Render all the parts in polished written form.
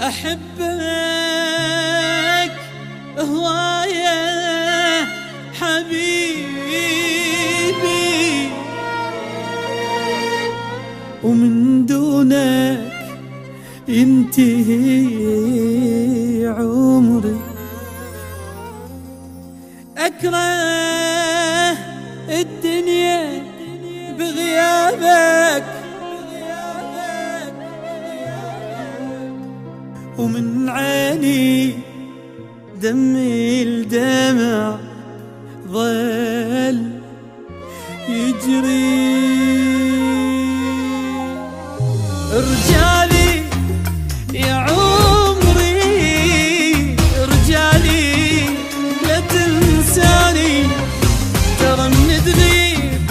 أحبك هواية حبيبي، ومن دونك ينتهي عمري. أكره الدنيا بغيابك، ومن عيني دمي الدمع ظل يجري. رجالي يا عمري رجالي، لا تنساني ترى من تغيب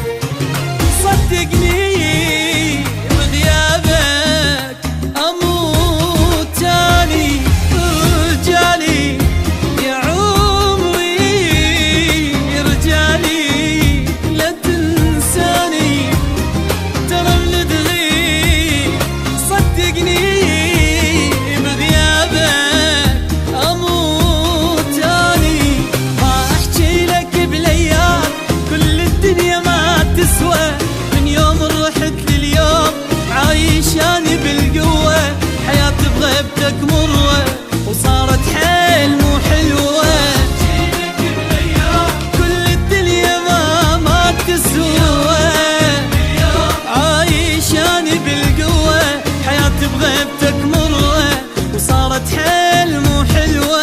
صدقني بغيابك أموت تاني. رجالي يا عمري رجالي، لا تنساني ترى من تغيب صدقني بغيابك أموت تاني. ما أحكي لك بالأيام كل الدنيا ما تسوى، من يوم رحت لليوم عايشاني بالقوة. حياتي بغيبتك مرة وصارت حيل مو حلوة. كل الدنيا ما تسوى، عايشاني بالقوة. حياتي بغيبتك مرة وصارت حيل مو حلوة.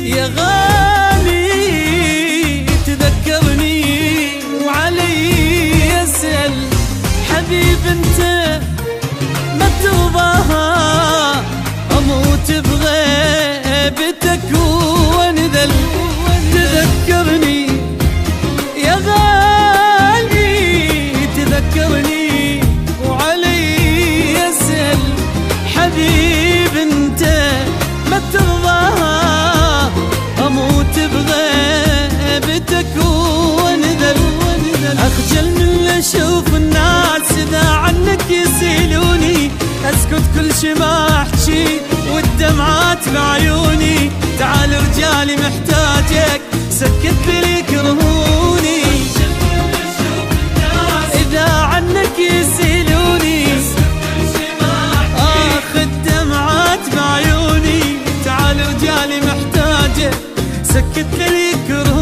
يا غالي تذكرني وعلي يسأل حبيب انت ما ترضاها، اموت بغيبتك وانذل. تذكرني يا غالي تذكرني وعلي يسأل حبيب انت ما ترضاها، أموت بغيبتك وانذل. أخجل من أشوف الناس إذا عنك يسيلوني، أسكت كل شي ما أحكي والدمعات بعيوني. تعال رجالي محتاجك سكت لي كرهوني. إذا عنك يسيلوني آخذ دمعات بعيوني. تعال رجالي محتاجك سكت لي كرهوني.